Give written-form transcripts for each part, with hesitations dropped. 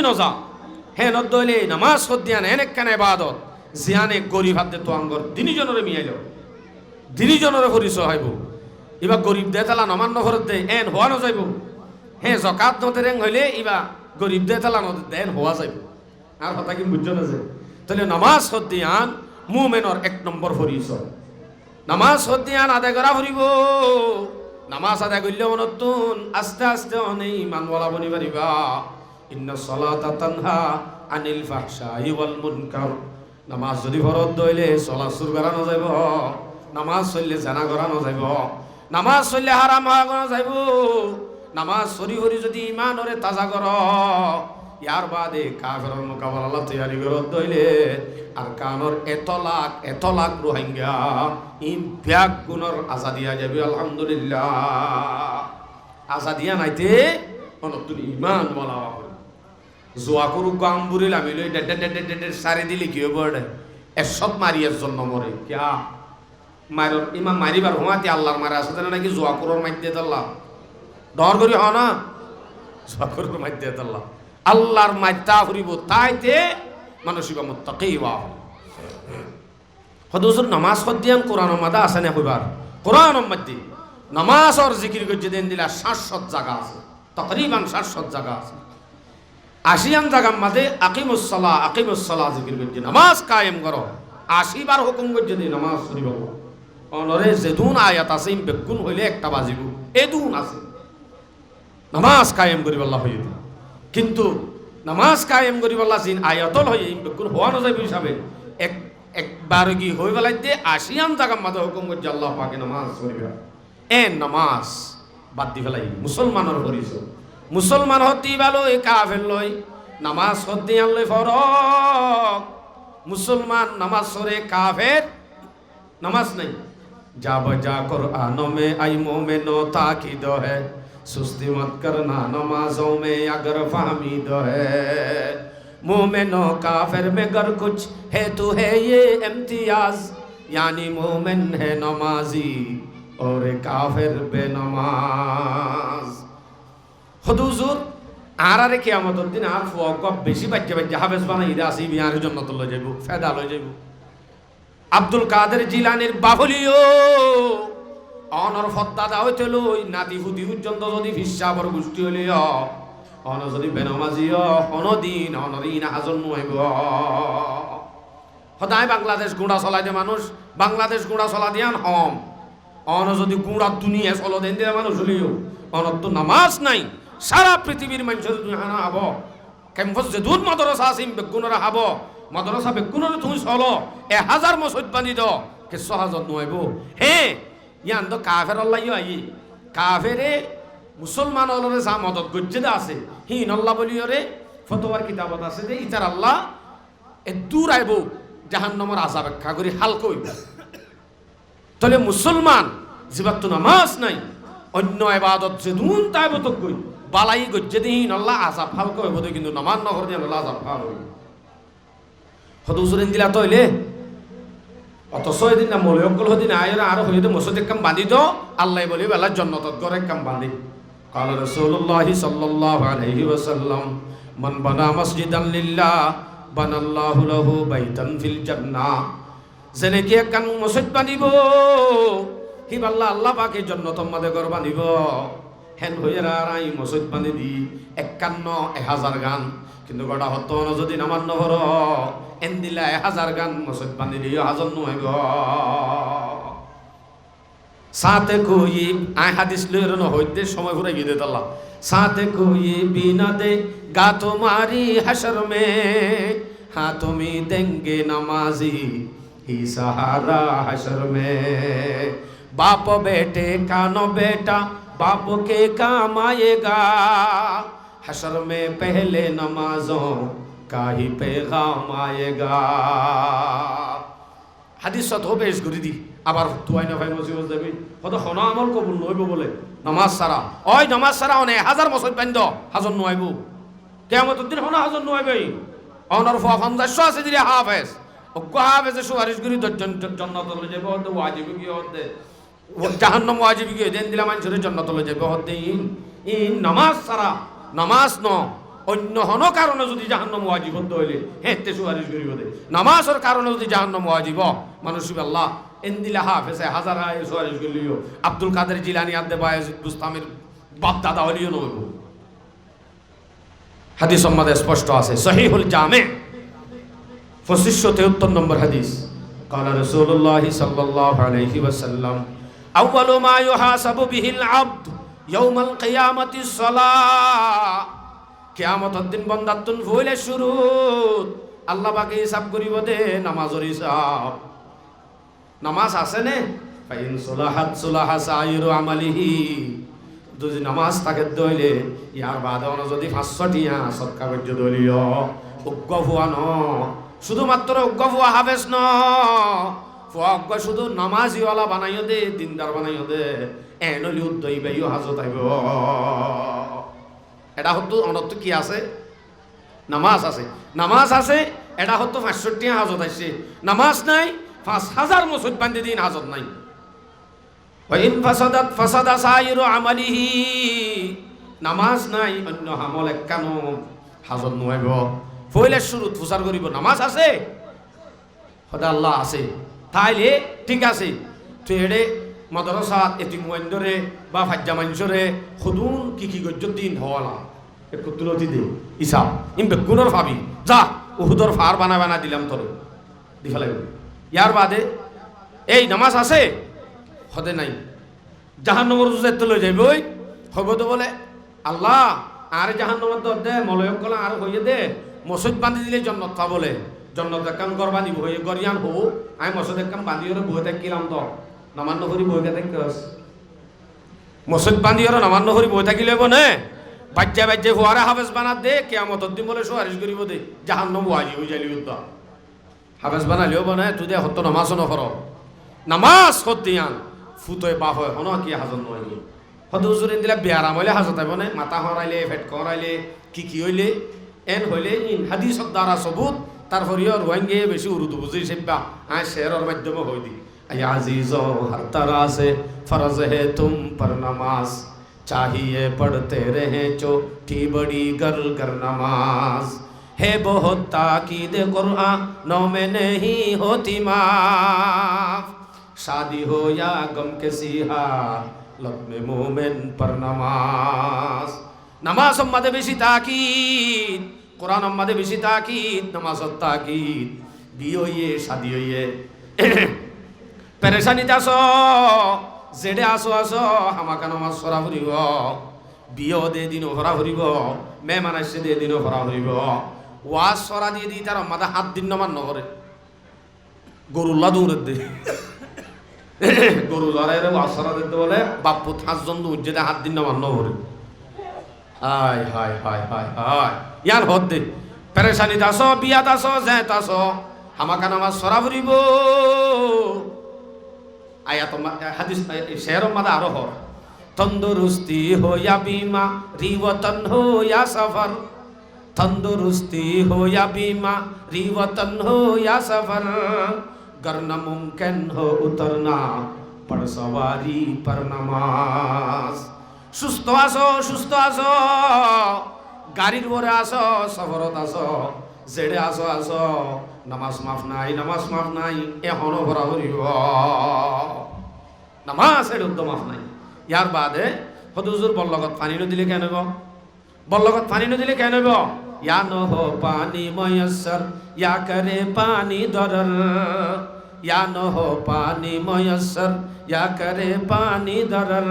নজা হে নদলে নামাজ হদ্দিয়ান এনেক কেন ইবাদত জিয়ানে গরিব হাতে তো আঙ্গর দিনী জনরে মিয়াইল দিনী জনরে পরিচয় হইব ইবা গরিব দেতালা নমান্য ভরত দে এন হওয়া ন যাইব হে জকাত নতে রেং হইলে ইবা গরিব দেতালা নতে দেন হওয়া যাইব আর কথা কি বুঝছো না যে তাহলে নামাজ হদ্দিয়ান মুমেনর এক নম্বর পরিচয় নামাজ হদ্দিয়ান আদায় করা ফুরিব নামাজ আদায় করলে নতুন আস্তে আস্তে অনেক মানওয়ালা বনি পারিবা ইন্না সলাতা তানহা আনিল ফাহশাই ওয়াল মুনকার নামাজ যদি ফরজ দইলে সলাত সুর করানো যাইব নামাজ চললে জানা করানো যাইব নামাজ চললে হারাম করা যাইব নামাজ সরি হরি যদি ইমানরে তাজা কর ইয়ার বাদে কাফেরের মোকাবেলা তৈরি করত দইলে আর কানর এত লাখ রোহিঙ্গা ইন ব্যাগ গুণর আজাদিয়া যাবে আলহামদুলিল্লাহ আজাদিয়া নাইতে নতুন ইমান বলা জোয়া করু গাম বুড়িল আমি লই সারি দিলি কি হবো এসব মারিয়ার জন্য মরে কিয়া মারর ইমাম মারিবার হুমাতি আল্লাহর মারা আছে নাকি জোয়া করুর মাইতে আল্লাহ ডর করি হ না জোয়া করুর মাইতে আল্লাহ আল্লাহর মাইতা ফুরিব তাইতে মানসিবা মুত্তাকি ওয়া হদুসুর নামাজ হদ্দিয়ান কোরআন মাদা আছে না কইবার কোরআন মধ্যে নামাজ আর জিকির করতে দেন দিলা 700 জায়গা আছে তকরিবান 700 জায়গা আছে আশিয়ান জায়গার মাঝে আকিমুস সালাহ জিকির করতে নামাজ কায়েম করো 80 বার হুকুম করতে দিন নামাজ পড়িব অনরে যেদুন আয়াত আছে বেকুন হইলে একটা বাজিব এদুন আছে নামাজ কায়েম করিব আল্লাহ হইতে কিন্তু নামাজ কায়েম করিব আল্লাহ জিন আয়াতল হই বেকুন হওয়া না যাবে হিসাবে একবার কি হই বেলাইতে আশিয়ান জায়গার মাঝে হুকুম করতে আল্লাহ পাকে নামাজ পড়িব নামাজ বাদ দি ফেলাই মুসলমানের পরিচয় মুসলমান হতে ভালো এ কাফের লই নামাজ হতে আনলে ফরক মুসলমান নামাজ সরে কাফের নামাজ নাই যা বজা कुरान में आई मोमेनो ताकीद है सुस्ती मत करना नमाजों में अगर फामीद है मोमेनो काफिर में गर कुछ है तो है ये इम्तियाज यानी मोमिन है नमाजी और काफिर बेनमाज হদুজুর আরে কিয়ামতের দিন আর ফক বেশি বাচ্চা বাচ্চা হাফেজ বানাই দে আসি বিয়ার জান্নাত লই যাইব ফেদা লই যাইব আব্দুল কাদের জিলানীর বাহুলিও অনর ফদ্দা দা হইতে লই নাতি হুদি পর্যন্ত যদি ফিসাবর গোষ্ঠী হলিও অন যদি বেনমাজিও অনদিন অনরিন হাজন নইব সদায় বাংলাদেশ গুড়া চলাই দে মানুষ বাংলাদেশ গুড়া চলা দিয়ান হম অন যদি গুড়া দুনিয়া চলো দেন দে মানুষ হলিও অনত তো নামাজ নাই সারা পৃথিবীর মানুষের তুমি হানা হব ক্যাম্পাস যে দূর মাদ্রাসা আসিম বেগুনরা হব মাদ্রাসা বেগুনরা তুমি চলো 1000 মসজিদ বানি দ কে 6000 নইব হে ইয়ান তো কাফের আল্লাহ আই কাফেরে মুসলমান হলরে যা মদত গজ্জে আছে হিন আল্লাহ বলিওরে ফতোয়ার কিতাবত আছে যে ইতার আল্লাহ এ দূর আইব জাহান্নামের আযাব ব্যাখ্যা করি হালকা হইব তাহলে মুসলমান জিবাত নামাজ নাই অন্য ইবাদত যে দুন তাইবত কই বালাই গজ্জে দিন আল্লাহ আযাব হালকা হইব কিন্তু নামাজ না করলে আল্লাহ আযাব হাল হইব হদুসুরিন দিলা তইলে অত ছয় দিন না মলে অকল হদিন আয়রা আর হইতে মসজিদ কাম বাঁধি দাও আল্লাহ বলি বেলা জান্নাতত গরে কাম বাঁধি قال رسول الله صلى الله عليه وسلم من بنى مسجدا لله بنى الله له بيتا في الجنة জেনে কি একখান মসজিদ বানিব হি আল্লাহ আল্লাহ পাকে জান্নাতের মধ্যে ঘর বানিব হেন হইরা আই মসজিদ বানি দি 51 গান কিন্তু গড়া হতো না যদি নামান নহর এন দিলা 1000 গান মসজিদ বানি দিও হাজন নইব সাথে কোই আই হাদিস লইর ন হইতে সময় পুরা গিয়ে দিত আল্লাহ সাথে কোই বিনা দে গা তোমারি হাশর মে হ্যাঁ তুমি দেंगे नमाजी ही सहारा हशर में बाप बेटे का नो बेटा बाप के काम आएगा हशर में पहले नमाजों का ही पैगाम आएगा হাদিস তো বেশ করে দি আবার তুই না ভাই মসজিদ যাবি কত খনা আমল কবুল নইব বলে নামাজ সারা ওই নামাজ সারা অনে 1000 মসজিদ বান্ধ হাজন নইব কিয়ামতের দিন খনা হাজন নইবে অনর ফাফান আছে দিলে হাফেজ ওগো হাফেজ সুপারিশ করি জান্নাত লয়ে যাবে তো ওয়াজিব কি হতে জাহান্নাম ওয়াজিব কি দেন দিলা মানুষের জান্নাত লয়ে যাবে হতে ইন নামাজ সারা নামাজ ন অন্য হন কারণে যদি জাহান্নাম ওয়াজিব হইলে হেতে সুপারিশ করিব দে নামাজের কারণে যদি জাহান্নাম ওয়াজিব মানুষ আল্লাহ এন্দিলা হাফেজে হাজার আয় সুপারিশ করিও আব্দুল কাদের জিলানী আব্দে বায়েজিদ বুস্তামির বাপ দাদা হলিও নইব হাদিস সম্বন্ধে স্পষ্ট আছে সহিহুল জামে 2573 নম্বর হাদিস قال رسول الله صلى الله عليه وسلم اول ما يحاسب به العبد يوم القيامه الصلاه কিয়ামতের দিন বান্দাতুন হইলে শুরু আল্লাহ পাকে হিসাব করিব দে নামাজের হিসাব নামাজ আছে নে ফাইন সুলাহাত সুলাহা সাইরু আমালিহি যদি নামাজ থাকে দইলে ইয়ার বাদে যদি 500 টিয়া সদকা করজ দলিও উগ্গ হুয়া ন শুধুমাত্র উগ্গ হুয়া হাফেজ ন ফুয়া শুধু নামাজিওয়ালা বানাইও দে দিনদার বানাইও দে এনলি উদ্দই বাইও হাজত আইব এটা হতো অনর্থ কি আছে নামাজ আছে নামাজ আছে এটা হতো 500 টিয়া হাজত আইছে নামাজ নাই 5000 মসজিদ বান্ধি দিন হাজত নাই ওয়াইন ফাসাদাত ফাসাদা সাইরু আমালিহি নামাজ নাই অন্য আমল একখানো হাজত নইব ফইলে শুরুত ফুসার করিব নামাজ আছে খোদা আল্লাহ আছে তাইলে ঠিক আছে তুই এড়ে মাদ্রাসা এতিমওয়ান্দরে বা ফাজ্জা মানসরে খুদুন কি গজ্জ দিন হওয়ালা একটু তুলতি দে ইসা ইম বেগুনর ভাবি যা উহুদর ফার বানা দিলাম তোরে দি ফেলাই ইয়ার বাদে এই নামাজ আছে হদে নাই জাহান্নামের যেতে লই যাইবই হইব তো বলে আল্লাহ আর জাহান্নামের দর দে মলয়ক কলা আর হইয়ে দে মসজিদ বান্ধি দিলে জন্নত পা বলে জন্নত কাম গর বান্ধিব হইয়ে গরিয়ান হো আমি মসজিদ কাম বান্ধিরে বই থাকিলাম তো নামান্য করি বইকে থাকিস মসজিদ বান্ধিরে নামান্য করি বই থাকিলে বনে বাজ্যা হুয়ারা হাফেজ বানা দে কিয়ামতের দিন বলে সুপারিশ করিব দে জাহান্নাম ওয়াজি হই যাইলি উদ্দা হাফেজ বানালিও বনে তুই দে হত নামাজও নকর নামাজ হতিয়ান ফুতয় বাপ হয় হন কি হাজত নয় হত হুজুর দিলা বেয়ারাম হইলে হাজত আইব না মাথা হরাইলে ফেট করাইলে কি হইলে এন হইলে ইন হাদিসত দ্বারা সবুত তারপরেও রোহিঙ্গে বেশি উর্দু বুঝি সেবা আয় শেরর মাধ্যমে হই দি আই আজিজো হর तरह से फर्ज है तुम पर नमाज चाहिए पढ़ते रहे छोटी बड़ी घर घर नमाज है बहुत ताकीद कुरान नौ में नहीं होती माफ शादी हो या गम के सिहा लब में मोमिन पर नमाज नमाज मदे बेशी ताकीद कुरान मदे बेशी ताकीद नमाज ताकीद बियो ये शादी हो ये পেরেশানিতে আসো জেডে আসো হামাকা নামাজ সরা ফুরিব বিয় দে দিন ভরা ফুরিব মেহমান আসছে দে দিন ভরা ফুরিব ওয়াজ সরা দিয়ে দি তার মাথা 7 দিন নামান নকরে গরুল্লা দৌড়ে দে গরু জরাইরে ওয়াজ সরা দিতে বলে বাপ্পু 5 জন দৌড় যেতে 7 দিন নামান নকরে হায় হায় হায় হায় হায় ইয়ার হদ দে পেরেশানিতে আসো বিয়াত আসো জেত আসো হামাকা নামাজ সরা ফুরিব आयत हदीस शेर मदा आरो हो तंदुरुस्ती हो या बीमा रिवतन हो या सफर तंदुरुस्ती हो या बीमा रिवतन हो या सफर करना मुमकिन हो उतरना पर सवारी पर नमाज सुस्त आसो गाड़ीर ओरे आसो सफरत आसो जेडे आसो নামাজ মাফ নাই এখনো ভরা হরিব নামাজ এর উদ্যম মাফ নাই ইয়ার বাদে হদুজুর বল্লগত পানি নদিলে কেন হইব বল্লগত পানি নদিলে কেন হইব ইয়া ন হো পানি ময়সর ইয়া করে পানি দরর ইয়া ন হো পানি ময়সর ইয়া করে পানি দরর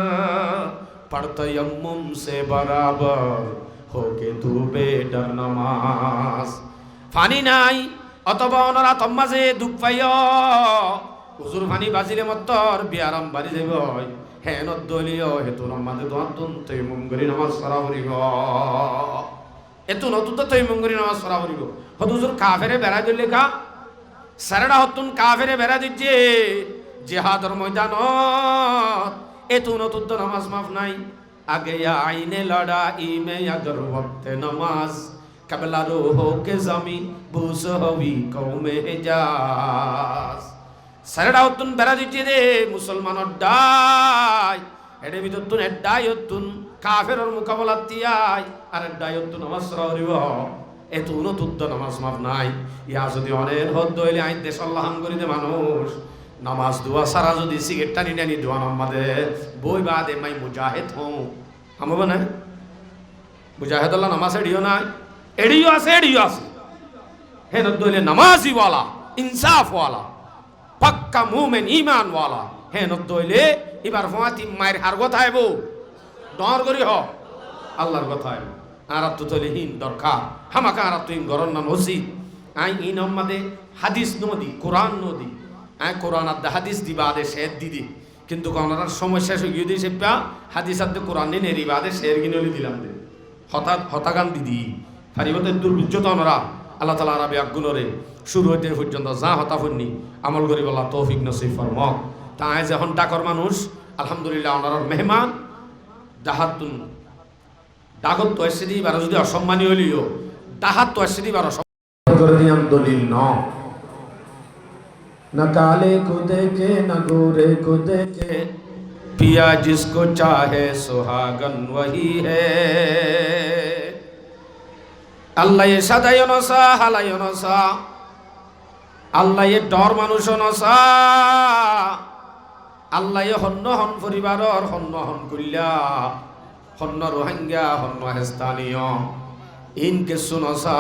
পড়তয়ম্মুম সে বরাবর হোকে তু বেডর নামাজ পানি নাই অথবা ওনারা তম্মাজে দুঃখ পাইও হুজুর ফানি বাজিলে মত্তর বিয়ারাম বাড়ি যাব হেন দলিও হেতু নামাজে দোয়াতুন তৈমুম করি নামাজ পড়া করিব এতু নতুন তো তৈমুম করি নামাজ পড়া করিব হুজুর কাফেরে বেড়া দিলে কা সারাটা হতুন কাফেরে বেড়া দিচ্ছে জিহাদের ময়দান এতু নতুন তো নামাজ মাফ নাই আগে আইনে লড়াই মে अगर वक्त नमाज कबला रूहो के जमी बूस हवी कौमे हिजाज সারাটা হতুন বেড়া দিচ্ছে রে মুসলমানের ডাই এর ভিতর তুন এডাই হতুন কাফেরের মোকাবেলা তিয়াই আরেক দায়িত্ব নামাজ সরাইব এত উন্নত নামাজ মাপ নাই ইয়া যদি অনেক হদ দইলে আইন দেশ আল্লাহাম করি দে মানুষ নামাজ দোয়া সারা যদি সিগারেট টানি টানি দোয়া নামাদের বই বাদে মাই মুজাহিদ হও আমাবো না মুজাহিদ আল্লাহ নামাজ এড়িও নাই এড়িও আছে হে নদইলে নামাজিওয়ালা ইনসাফওয়ালা পাক্কা মুমিন ঈমানওয়ালা হে নদইলে এবার ফাতি মায়ের হার কথা আইবো ডর করি হ আল্লাহর কথা আইবো আর তো তলিহীন দরকার হামাকা আর তুই গরন নাম উচিত আই ইন আমাদে হাদিস নদী কোরআন নদী আই কোরআন আর হাদিস দিবা আদে শের দিদি কিন্তু কোনার সময় শেষ হয়ে গিয়ে দিয়েছে পা হাদিস আর কোরআন দিন এরিবা আদে শের গিনলি দিলাম দে হতাগান দিদি ফারিবতের দুর্বৃত্ততা ওনারা আল্লাহ তাআলা আরবি আগুনরে শুরু হইতে পর্যন্ত যা হতা ফুন্নি আমল করি বলা তৌফিক নসিব ফরমাও তাই যখন ডাকর মানুষ আলহামদুলিল্লাহ ওনার মেহমান দাহাতুন ডাকত তো এসে দিই বারো যদি অসম্মানী হলিও ডাহাত তো এসে দিই বারো করে দিয়াম দলিল न काले को देखे न गोरे को देखे पिया जिसको चाहे सुहागन वही है আল্লাহ এ সাদায় নসা হালায় নসা আল্লাহ এ ডর মানুষ নসা আল্লাহ এ হন্য হন পরিবারর হন্য হন কুল্লা হন্য রোহিঙ্গা হন্য হেস্তানীয় ইনকে শুনসা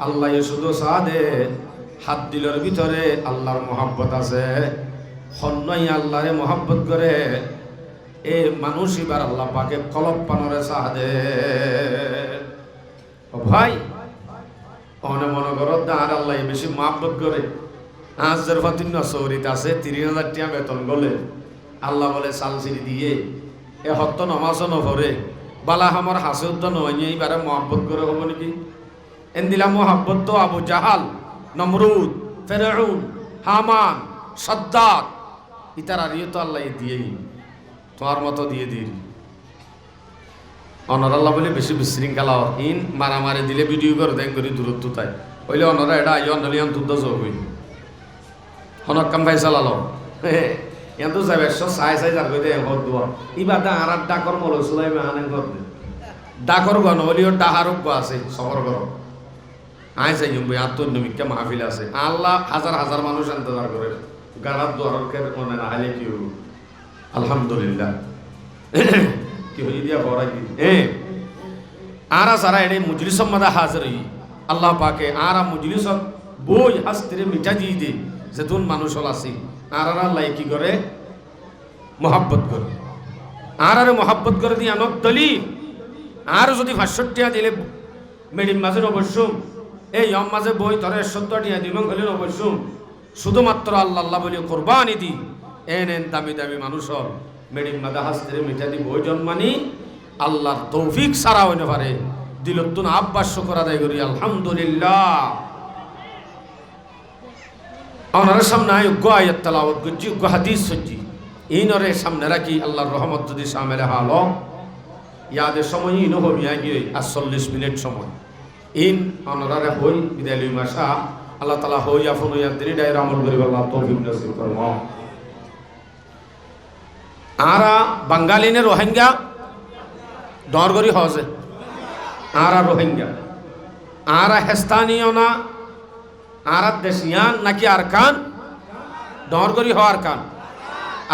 আল্লাহ এ শুধু সাদে হাত দিলের ভিতরে আল্লাহর মহব্বত আছে হন্যই আল্লাহরে মহব্বত করে এ মানুষ এবার আল্লাহ পাকে কলব পানরে সাদে ভাই অনে মনে করো আর আল্লাহ বেশি মহব্বত করে আজের ফাতিন চৌরিত আছে 30,000 টাকা বেতন গলে আল্লাহ বলে সালসিরি দিয়ে এ হত্য নমাজ নভরে বালা আমার হাসে উদ্যান হয়নি এইবারে মহব্বত করে হবো নাকি এন দিলাম মহব্বত তো আবু জাহাল নমরুদ ফেরাউন হামান সাদ্দাত ইতার আর তো আল্লাহ দিয়েই তোমার মতো দিয়ে দিল অনর আল্লাহ বলে বেশি বিশৃঙ্খলা ইন মারামারি দিলে ভিডিও করে দেন করি দূরত্ব তাই হইলে অনরা এটা আই অনলিয়ান তুদ্দ হই হনক কাম ভাই চালালো ইয়ান তো যাবে চাই যার কই দে হদ দোয়া ইবা দা আর ডাকর মল সুলাইমা আনেন কর ডাকর গন হলিও ডাহারক আছে সবর গর আই চাই ভাই আত্মনমিকা মাহফিল আছে আল্লাহ হাজার হাজার মানুষ ইন্তজার করে গাড়ার দোয়ারকে মনে না হালে কি আলহামদুলিল্লাহ কি হই দিয়া বড়াই আরা সারা এনে মজলিস মাদা হাজিরি আল্লাহ পাকে আরা মজলিস বই হাস্তিরে মিঠা দিয়ে দে যেতুন মানুষ আছে আরা আল্লাহ কি করে মহব্বত করে আরে মহব্বত করে দিয়ে আনক দলিল আর যদি 500 টাকা দিলে মেডিম মাঝে অবশ্য এই ইয়ম মাঝে বই ধরে 70 টাকা দিন হলে অবশ্য শুধুমাত্র আল্লাহ আল্লাহ বলে কোরবানি দি এন দামি দামি মানুষর মেডিম মাদা হাস্তিরে মিঠা দি বই জন্মানি আল্লাহর তৌফিক সারা হইতে পারে দিলতুন আব্বাস শুকর আদায় করি আলহামদুলিল্লাহ ওনার সামনে যোগ্য আয়াত তেলাওয়াত করছি যোগ্য হাদিস সজ্জি ইনরে সামনে রাখি আল্লাহর রহমত যদি সামনে হালো ইয়াদের সময় ইন হবিয়া গিয়ে 40 মিনিট সময় ইন ওনারে হই বিদায় মাসা আল্লাহ তাআলা হই আপন ইয়াদ দিরি ডাইর আমল করি আল্লাহ তৌফিক নসিব করুন আরা বাঙালিনে রোহিঙ্গা ডরগরি হজে আরা রোহিঙ্গা আরা হেস্তানীয় না আরা দেশিয়ান নাকি আরকান ডরগরি হ আরকান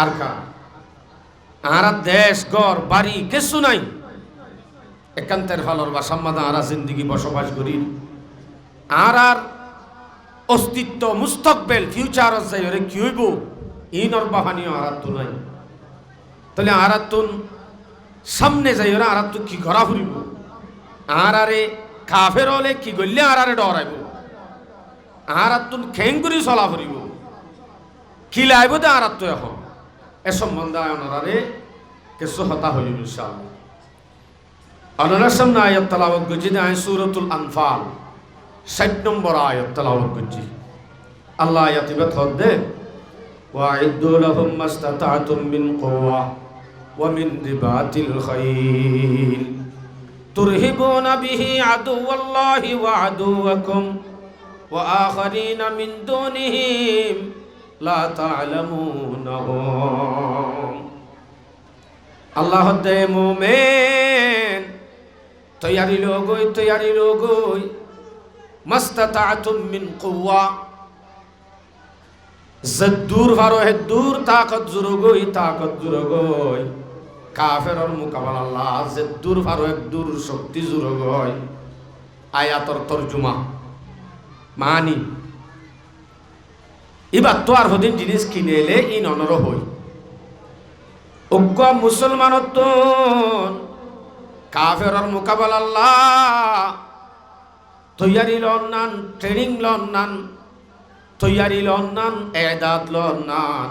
আরকান আরা দেশ গড় বাড়ি কিছু নাই একান্তের ফলর বা সম্মাদা আরা জিন্দিগি বসবাস করি আর অস্তিত্ব মুস্তকবেল ফিউচার যাই ওরে কি হইব ইনর বাহানীয় আরাত তো নাই তাহলে আরাতুন সামনে যাই ওরা আরাত কি করা ফুরিব আর আরে কাফের হলে কি করলে আর আরে ডরাইব আরাতুন খেং করে চলা ফুরিব কি লাইব দে আরাত তো এখন এ সম্বন্ধে ওনারে কিছু হতা হইল ইনশাআল্লাহ ওনার সামনে আয়াত তেলাওয়াত করছি আয় সূরাতুল আনফাল 60 নম্বর আয়াত তেলাওয়াত করছি আল্লাহ আয়াতে কথা দে ওয়াইদু লাহুম মাস্তাতাতুম মিন কুওয়া ومن رباط الخيل ترهبون به عدو الله وعدوكم وآخرين من دونهم لا تعلمونهم الله দে মুমিন তৈয়ারি লোগই মাস্তাতাতুম মিন কুওয়া জদ্দুর ভারো হেদ্দুর তাকত জুরগই কাফেরর মোকাবেলা আল্লাহ জদ্দুর ভারো একদুর শক্তি জুরগই আয়াতর তরজুমা মানি এবার তো আর হদিন জিনিস কিনে এলে ই ননর হই অজ্ঞ মুসলমানত কাফেরর মোকাবেলা আল্লাহ তৈয়ারি লন্নান ট্রেনিং লন্নান তৈয়ারি লন্নান এদাত লন্নান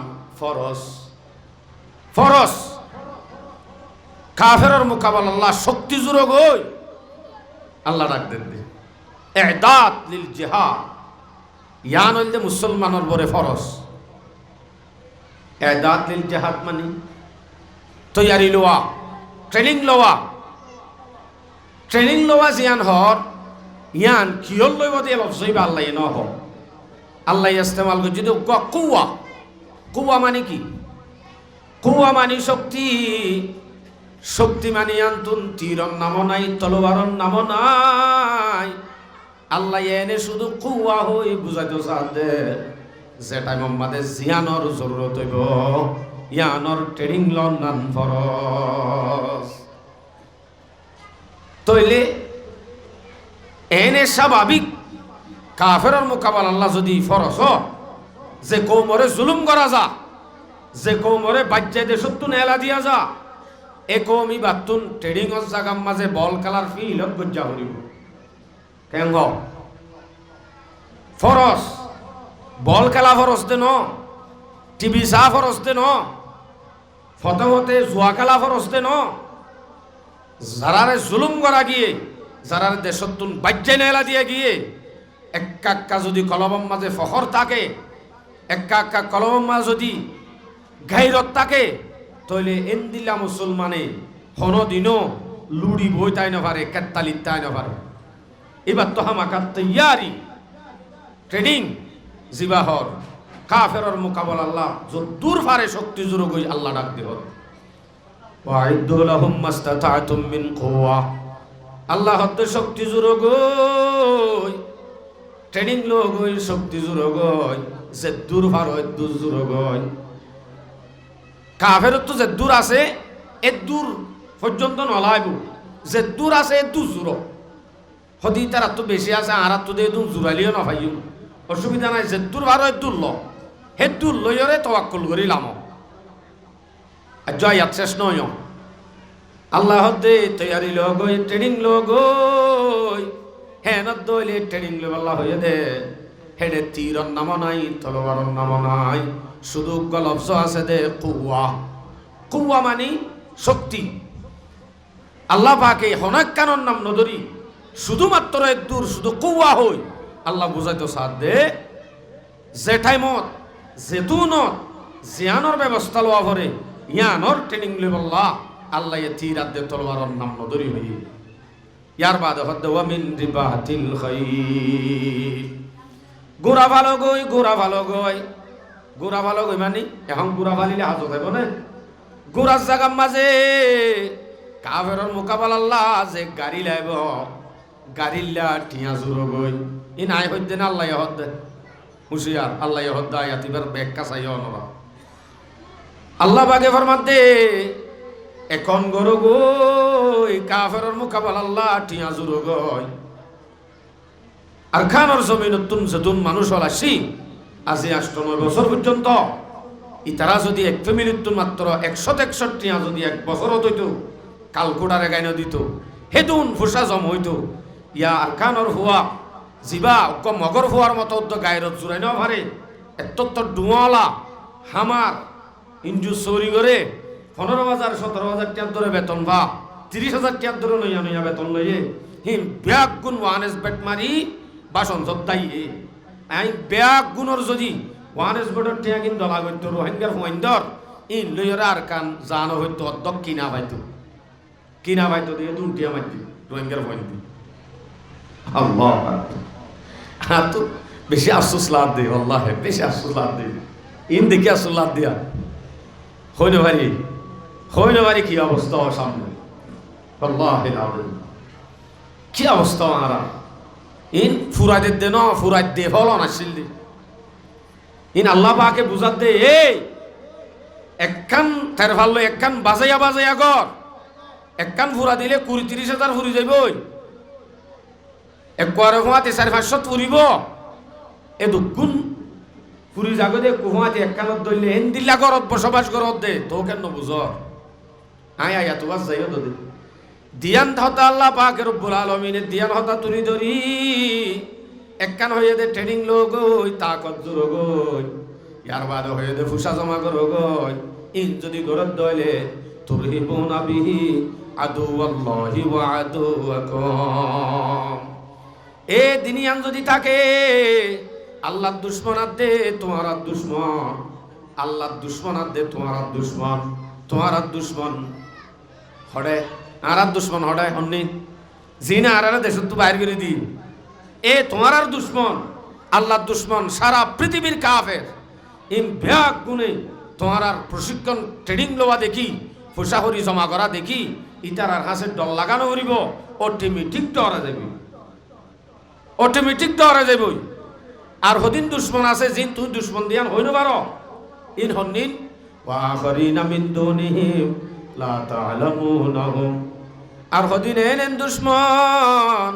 ফরস কাফেরর মোকাবেলা আল্লাহ শক্তি জুরগই আল্লাহ ডাক দেন এদাত লিল জিহাদ ইয়ান হইলে মুসলমানের বরে ফরস এদাত লিল জিহাদ মানে তৈয়ারি লওয়া ট্রেনিং লওয়া জিয়ান হর ইয়ান কিয়ল লইব দিয়ে লফজইবা আল্লাহ ন হ আল্লাহ ইস্তেমাল করে যদি কুয়া মানে কি কুয়া মানে শক্তি মানে আন্তুন তীরন নাম নাই তলোয়ারন নাম নাই আল্লাহ এনে শুধু কুয়া হই বুঝাইতে চাঁদে যেটা মোহাম্মদের জিয়ানর জরুরত হইব ইয়ানর ট্রেনিং লন্নান ফরস তইলে এনে স্বাভাবিক কাফেরর মোকাবেলা আল্লাহ যদি ফরস যে কৌমরে জুলুম করা যা যে কৌমরে বাজ্যে দেশত্তু নেলা দিয়া যা এ কৌমি বাতুন ট্রেডিংর জাগার মাঝে বল খেলার ফিলত গজ্জা করিব কেন ফরস বল খেলা ফরস দে ন টিভি চা ফরস দে ন ফতে জুয়া খেলা ফরস দে ন যারারে জুলুম করা গিয়ে যারার দেশত্তুন বাজ্যে নেলা দিয়ে গিয়ে এক্কা যদি কলমের মাঝে ফখর থাকে এক্কা কলমের মাঝে যদি গাইরত থাকে তইলে এন্দিলা মুসলমানে হনদিনও লুড়ি বই তাই না পারে কেত্তালি তাই না পারে এবার তো হামাকার তৈয়ারি ট্রেনিং জিবাহর কাফেরর মোকাবেলা আল্লাহ যদ্দুর পারে শক্তি জুড়ো গই আল্লাহ ডাক দেহ ওয়াইদু লাহুম মাস্তাতাতুম মিন কুওয়া আল্লাহ হতে শক্তি জুড়ো গই ট্রেনিং লগই শক্তি জুড়ো গই যে দূর পার হয় দূর জুড়ো গই কাফের তো যে দূর আছে এ দূর পর্যন্ত নলাইব যে দূর আছে এ দূর জুড়ো হদি তারা তো বেশি আছে আর তো দিয়ে দূর জুড়ালিও না ভাইও অসুবিধা নাই যে দূর ভার হয় দূর ল হে দূর লইরে তওয়াক্কুল করিলাম আর জয় শেষ নয় আল্লাহ দে তৈয়ারি লগই ট্রেনিং লগই হ্যাঁ না দইলে ট্রেনিং লো আল্লাহ হয়ে দে হেডে তীরর নাম নাই তলোয়ারর নাম নাই শুধু গলফজ আছে দে কুয়া মানে শক্তি আল্লাহ পাকে হনক কানর নাম নদরি শুধুমাত্র এক দূর শুধু কুয়া হই আল্লাহ বুঝাইতো সাথ দে যে টাইমত যেতুনত জিয়ানোর ব্যবস্থা লওয়া ভরে ইয়ানোর ট্রেনিং লেবল্লা আল্লাহ তীর আদে তলোয়ারর নাম নদরি হই ইয়ার বাদে হদ্দে ওয়া মিন রিবাতিল খাইল গোড়া ভালো গই মানে এখন গোড়া ফালিলে হাজত হইব না গোড়ার জাগার মাঝে কাফেরর মোকাবেলা আল্লাহ যে গাড়ি লাইব গাড়িল্লা টিয়া জুড়ো গই ই নাই হইতে না আল্লাহ হদ্দে হুশিয়ার আল্লাহ হদ্দা ইয়াতিবার ব্যাগ কাছাই অনরা আল্লাহ বাগে ফরমাতে এখন গরু গই কাফেরর মোকাবেলা আল্লাহ টিয়া জুড়ো গই আর খানোর জমিনতুন যেতুন মানুষ হলাসি আজি ৯৮ বছর পর্যন্ত ইতারা যদি এক ফ্যামিলিতুন মাত্র ১৬১ যদি এক বছরত হইতো কালকুটারে গাইন দিত হেতুন ফুসা জম হইতো ইয়া আর খানোর হুয়া জিবা মগর হুয়ার মতো গায়েরত জুড়াই নেওয়া পারে এত ডুয়ালা হামার ইঞ্জু চৌরি করে ১৫,০০০ ১৭,০০০ টাকার ধরে বেতন বা ৩০,০০০ টাকার ধরে নইয়া বেতন লইয়ে হিম ব্যাগ গুণ ওয়ানেস বেট মারি বাসন সত্তাই আই ব্যাগ গুণর যদি ওয়ানেস বেটের টিয়া কিন দলা করতো রোহিঙ্গার হুয়াইন্দর ইন লইয়রা আর কান জানো হইতো অর্ধক কিনা পাইতো দিয়ে দুটিয়া মাইতি রোহিঙ্গার হুয়াইন্দি আল্লাহ আর তো বেশি আফসোস লাভ দে আল্লাহ বেশি আফসোস লাভ দে ইন দেখি আফসোস লাভ দিয়া হইনে পারি কি অবস্থা সামনে আল্লাহ কি অবস্থা আরা ইন ফুরাইদের দে ন ফুরাই দে হল নাছিল দে ইন আল্লাহ পাকে বুঝাত দে এই একখান তের ভালো একখান বাজাইয়া বাজাইয়া গর একখান ফুরা দিলে 20-30 হাজার ফুরি যাইব একবারে ঘুমাতে 400-500 ফুরিব এ দুগুণ ফুরি যাগো দে কুমাতে একখানত দইলে এন দিল্লা গরত বসবাস গরত দে তো কেন বুঝ আয় আয়া তো বাস যাইও দে দিয়ান হতা আল্লাহ পাক রব্বুল আলামিনের দিয়ান হতা তুরি ধরি একখান হয়ে দে ট্রেনিং লোক ওই তাকত জোর গই ইয়ার বাদ হয়ে দে ফুসা জমা করো গই ইন যদি গরত দইলে তুরহিবুনা বিহি আদুওয়াল্লাহি ওয়া আদুওয়াকুম এ দিনিয়ান যদি থাকে আল্লাহর দুশমন আদে তোমার দুশমন আল্লাহর দুশমন আদে তোমার দুশমন তোমার দুশমন হড়ে আর দুশমন হড়ে হন্নি জিনা আর দেশ তো বাইর করে দি এ তোমার আর দুশমন আল্লাহর দুশমন সারা পৃথিবীর কাফের ইম ব্যাগ গুনে তোমার আর প্রশিক্ষণ ট্রেনিং লওয়া দেখি ফুসাহরি জমা করা দেখি ইতার আর হাসের ডল লাগানো করিব অটোমেটিক ডরা যাবে অটোমেটিক ডরা যাবে আর হদিন দুশমন আছে জিন তুই দুশমন দিয়ান হইন পারো ইন হন্নিন ওয়া আখরিনা মিন দুনিহিম লা তা'লামুনহুম আর হদিন এলেন দুশমন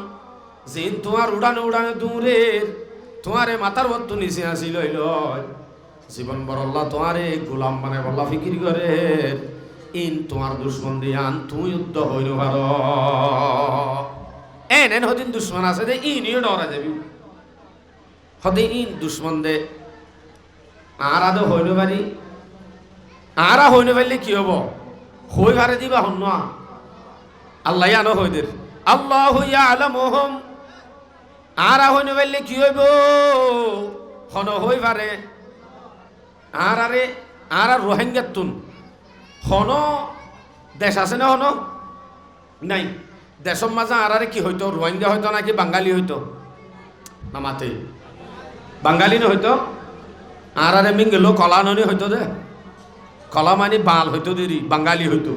জিন তোমার উড়ানে উড়ানে দূরের তোমারে মাথার বত্তু নিচে আসি লইল জীবন বড় আল্লাহ তোমারে গোলাম মানে বল্লা ফিকির করে ইন তোমার দুশমন দিয়ান তুই যুদ্ধ হইন পারো এন হদিন দুশমন আছে দে ইনিও ডরা যাবি হদে ইন দুশ্মন দে আর আদৌ হইল পারি আর হইল পারলে কি হব হই ভারে দিবা হন না আল্লাহ আনো হইদের আল্লাহ হইয়া আলামহম আর হইল পারলে কি হইব হন হই পারে আর আরে আর রোহিঙ্গার তুন হন দেশ আছে না হন নাই দেশের মাঝে আর আরে কি হইতো রোহিঙ্গা হইতো নাকি বাঙালি হইতো না মাতে বাঙালি না হইতো আর আরে মিঙ্গেলো কলা ননি হইতো দে কলা মানে বাল হইতো দেরি বাঙালি হইতো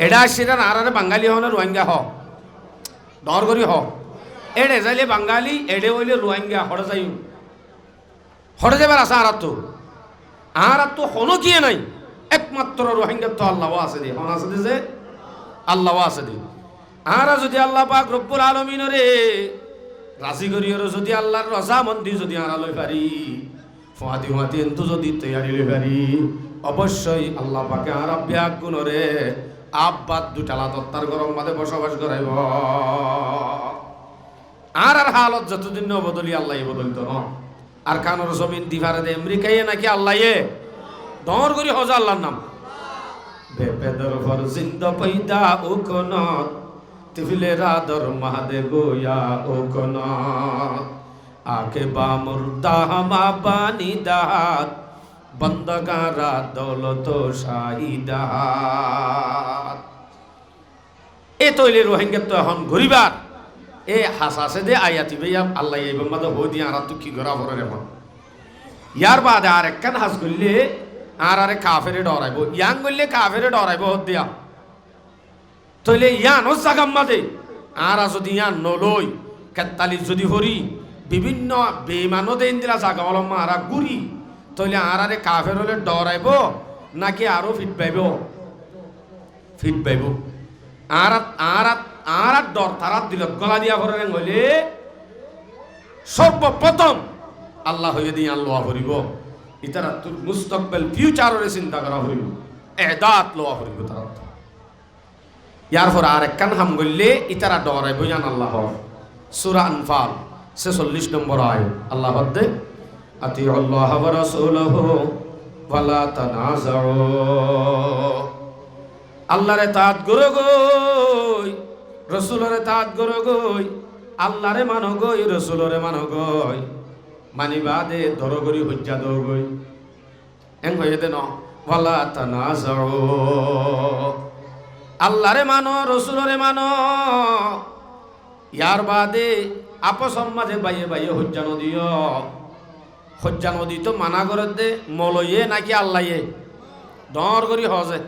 এডা সেটা আর আরে বাঙালি হন রোহিঙ্গা হ ডর করি হ এডে যাইলে বাঙালি এডে হইলে রোহিঙ্গা হড়ে যাই হড়ে যাবার আছে আর তো হনো কি নাই একমাত্র রোহিঙ্গা তো আল্লাহ আছে দে হন আছে দে যে আল্লাহ আছে দে আর যদি আল্লাহ পাক রব্বুল আলামিনরে রাজি করিও যদি আল্লাহর রজা মন্দি যদি আনা লই পারি ফাদি ফাদি এন্তু যদি তৈয়ারি লই পারি অবশ্যই আল্লাহ পাকে আর ব্যাগ গুণরে আব্বাদ দুটালা দত্তার গরম মাঝে বসবাস করাইব আর হালত যতদিন বদলি আল্লাহ বদলিত ন আর কানোর জমিন দিভারে দে আমেরিকায় নাকি আল্লাহ দর করি হজা আল্লাহর নাম বেপেদর ফর জিন্দা পয়দা ও কোনত তিফিলে রাদর মাদে গোয়া ও কোনত আকে বামুর্দা হামা পানি দাহাত বন্দগারা দৌলত শাহিদাত এ তৈলে রোহিঙ্গা তো এখন ঘুরিবার এ হাসাসে দে আয়াতি ভাইয়া আল্লাহ এই বাম্মাদা হই দিয়ে আর তো কি করা পড়ে এখন ইয়ার বাদে আর একখান হাস করলে আর আরে কাফেরে ডরাইব ইয়াং করলে কাফেরে ডরাইব হত দিয়া তৈলে ইয়ান ও জাগাম মাদে আর যদি ইয়ান নলই কেতালি যদি হরি বিভিন্ন বেমানো দেন দিলা জাগা অলম্মা আর গুড়ি তৈলে আর আরে কাফের হলে ডরাইব নাকি আরো ফিট পাইব আর আর আর ডর তারা দিল গলা দিয়া ভরে হইলে সর্বপ্রথম আল্লাহ হইয়ে দিয়ে আল্লাহ ভরিব ইতারা তোর মুস্তাকবেল ফিউচারের চিন্তা করা হইব এদাত লোয়া হইব তারা ইয়ার পর আর একখান হাম গইলে ইতারা ডরাইব জান আল্লাহ সূরা আনফাল 46 নম্বর আয়াত আল্লাহ বলতে আতি আল্লাহ ওয়া রাসূলুহু ওয়ালা তানাযাউ আল্লাহরে তাআত করো গই রাসূলের তাআত করো গই আল্লাহরে মানো গই রাসূলের মানো গই মানিবাদে ধরগরি হজ্জা দৌ গই এং হয়ে দেন ওয়ালা তানাযাউ আল্লাহরে মানো রাসূলের মানো ইয়ার বাদে আপসর মাঝে বাইয়ে বাইয়ে হজ্জা নদীয় হজ্জা নদী তো মানা করে দে মলয়ে নাকি আল্লাহে দর করি হজে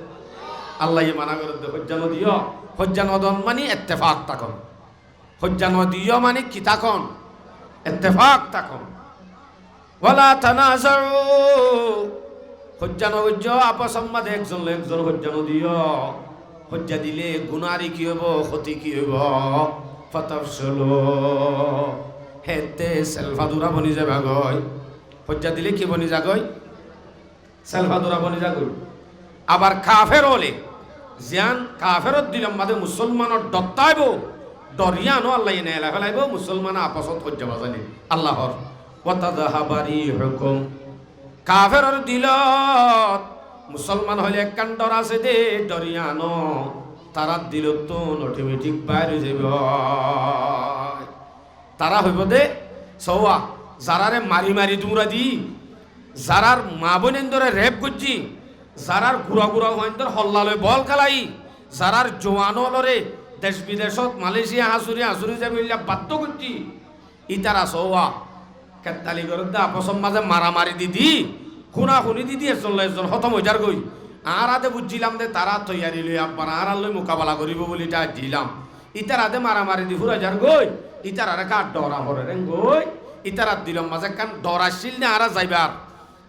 আল্লাহে মানা করে দে হজ্জা নদীয় হজ্জা নদন মানে ইত্তেফাক তখন হজ্জানো দিও মানে কি তাকন ইত্তেফাক তাকন ওয়ালা তানাজাউ হজ্জানো হজ্জ আপসম মাঝে একজন একজন হজ্জানো দিও হজ্জা দিলে গুনারি কি হইব ক্ষতি কি হইব ফাতাফসলু হেতে সেলফাদুরা বনি যাবে গয় হজ্জা দিলে কি বনি যাগয় সেলফাদুরা বনি যাগয় আবার কাফের হলে জিয়ান কাফেরত দিলাম মাঝে মুসলমানের দত্তাইব দরিয়ানো আল্লাহ এনে এলা ফেলাইব মুসলমান আপসত হজ্জা বাজানি আল্লাহর ওয়াতাদাহাবারি হুকুম কাফেরর দিলত মুসলমান হইলে একখান ডর আছে দে দরিয়ানো তারা দিল তো অটোমেটিক বাইরে যাব তারা হইব দে সৌয়া যারারে মারি মারি দুমরা দি যারার মা বোনেন্দরে রেপ করছি যারার ঘুরা ঘুরা হইন্দর হল্লালয় বল খেলাই যারার জোয়ানলরে দেশ বিদেশত মালয়েশিয়া হাসুরি হাসুরি যাবে বাধ্য করছি ইতারা সৌয়া কেতালি করে দা আপসম মাঝে মারামারি দিদি খুনা খুনি দিদি এজন খতম হয়ে যার গই আর আদে বুঝছিলাম দে তারা তৈয়ারি লই আব্বার আর লই মোকাবেলা করিব বলি তা দিলাম ইতার আদে মারামারি দি ফুরা যার গই ইতার আরে কার ডরা হরে রে গই ইতার দিলাম মাঝে কান ডর আসছিল না আর যাইবার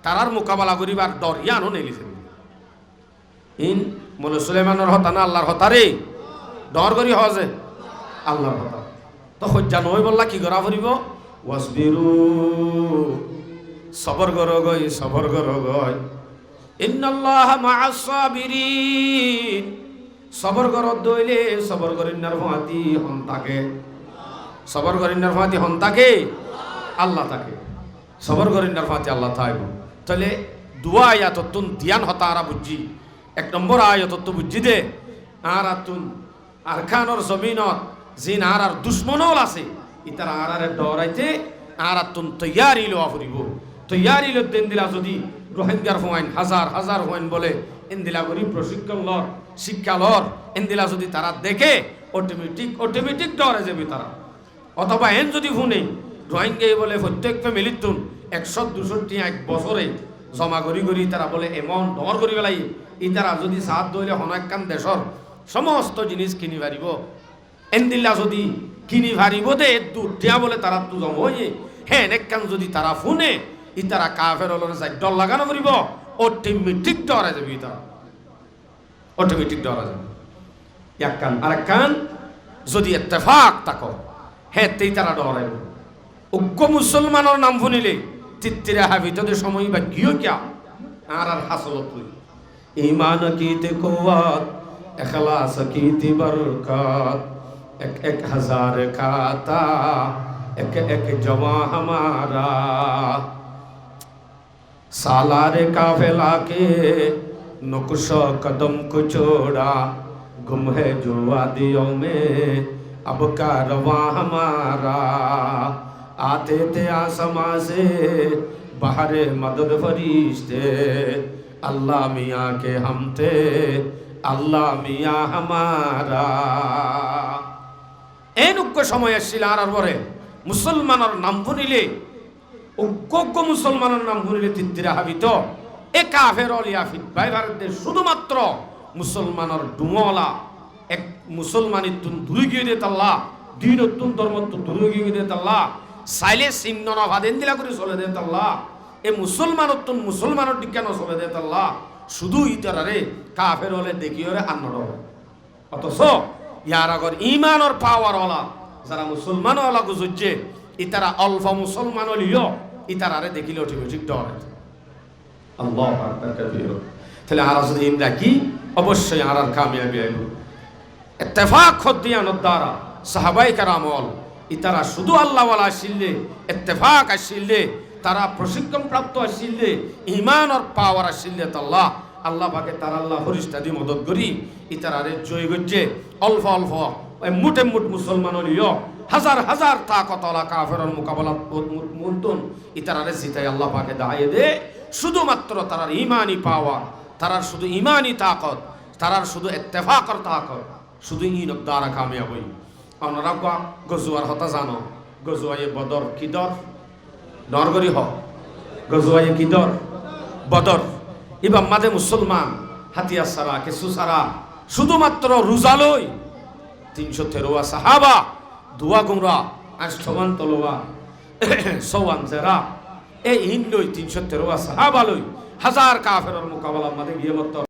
তারার মোকাবেলা করিবার ডর ইয়ানো নেলিছে ইন মোলে সুলাইমানের হতা না আল্লাহর হতা রে ডর করি হজে আল্লাহর হতা তো হজ্জা নই বললা কি করা ফুরিব ওয়াসবিরু সবর করো গই সবর করো গই ইন্নাল্লাহ মাআস সাবিরিন সবর করো দইলে সবর করিনার ফাতি হন তাকে সবর করিনার ফাতি হন তাকে আল্লাহ তাকে সবর করিনার ফাতি আল্লাহ থাইব তাহলে দুয়া আয়াত তুন ধ্যান হতা আরা বুঝি এক নম্বর আয়াত তো বুঝি দে আর তুন আরকানর জমিনত জিন আর দুশ্মনল আছে ইতারা আরারে ডরাইতে আর তুন তৈয়ারি লওয়া ফুরিব তৈয়ারি লো দেন দিলা যদি রোহিঙ্গার হওয়াইন হাজার হাজার হওয়াইন বলে এন্দিলা করি প্রশিক্ষণ লর শিক্ষা লর এন্দিলা যদি তারা দেখে অটোমেটিক ডরে যাবে তারা অথবা এন যদি শুনে রোহিঙ্গাই বলে প্রত্যেক ফ্যামিলির তুন 100-200 এক বছরে জমা করি করি তারা বলে এমন ডর করি পেলাই ই তারা যদি সাত দইলে হনাক্কান দেশর সমস্ত জিনিস কিনি পারিব এন্দিলা যদি কিনি পারিব দে দুটিয়া বলে তারা তো জম হয়ে হ্যাঁ একখান যদি তারা শুনে ই তারা কাফের হলরে যাই ডর লাগানো করিব অটোমেটিক ডরা যাবে তারা অটোমেটিক ডরা যাবে এক কান আর কান যদি ইত্তেফাক থাকো হ্যাঁ তেই তারা ডরাইব উগ্র মুসলমানের নাম শুনিলে তিত্তিরে হাবিততে সময় বা কিয় কিয়া আর হাসলত হই ঈমান কিতে কুওয়াত ইখলাস কিতে বরকত এক এক হাজার খাতা এক এক জমা हमारा सालार काफिला के नुक्श कदम को छोड़ा गुम है जो वादियों में अब का रवा हमारा आते थे आसमां से बाहर मदद फरिश्ते अल्लाह मियाँ के हम थे अल्लाह मियाँ हमारा एन उक्को समय আসছিল আর পরে মুসলমানের নাম শুনিলে উগ্র মুসলমানের নাম শুনিলে তিত্তিরা হাবিত এ কাফের অলিয়াফিত ভাই ভারতে শুধুমাত্র মুসলমানের ডুমলা এক মুসলমানির তুন দূরে গিয়ে দে তাল্লা দিন তুন ধর্ম তুন দূরে গিয়ে দে তাল্লা সাইলে সিংন না ভাদেন দিলা করে চলে দে তাল্লা এ মুসলমানের তুন মুসলমানের দিকেন চলে দে তাল্লা শুধু ইতারে কাফের হলে দেখিও রে আন্নর অথচ ইয়ার আগর ইমানের পাওয়ার হলা যারা মুসলমান হলা গুজুজে ইতারা অল্প মুসলমান হলিও ইতারারে দেখিলে অটোমেটিক ডর আল্লাহু আকবার কবীর তাহলে আর যদি ইন্দা কি অবশ্যই আর কামিয়াবি আইব ইত্তেফাক খদিয়ানোর দ্বারা সাহাবায়ে কেরামল ইতারা শুধু আল্লাহ ওয়ালা আসিলে ইত্তেফাক আসিলে তারা প্রশিক্ষণ প্রাপ্ত আসিলে ঈমানের পাওয়ার আসিলে আল্লাহ আল্লাহ পাকে তার আল্লাহ ফেরেশতা দি মদদ করি ইতারারে জয় গজ্জে অল্প অল্প মুটে মুট মুসলমান হলিও হাজার হাজার তাকতলা কাফেরের মোকাবেলা মুনতুন ইতারারে জিতাই আল্লাহ পাকে দাঁড়িয়ে দে শুধুমাত্র তারার ইমানি পাওয়া তারার শুধু ইমানি তাকত তারার শুধু ইত্তেফাকর তাকত শুধু ইনত দ্বারা কামিয়াব হই আপনারা গজুয়ার হতা জানো গজুয়ায়ে বদর কি দর নরগরি হ গজুয়ায়ে কি দর বদর ইবাম মাঝে মুসলমান হাতিয়ার সারা কিছু সারা শুধুমাত্র রোজা লই 313 সাহাবা ধোয়া গুমরা আর সমান তলোয়া সওয়ান জেরা এই হিন্দুই 313 সাহাবা লই হাজার কাফেরের মোকাবেলা মাঝে গিয়ে মত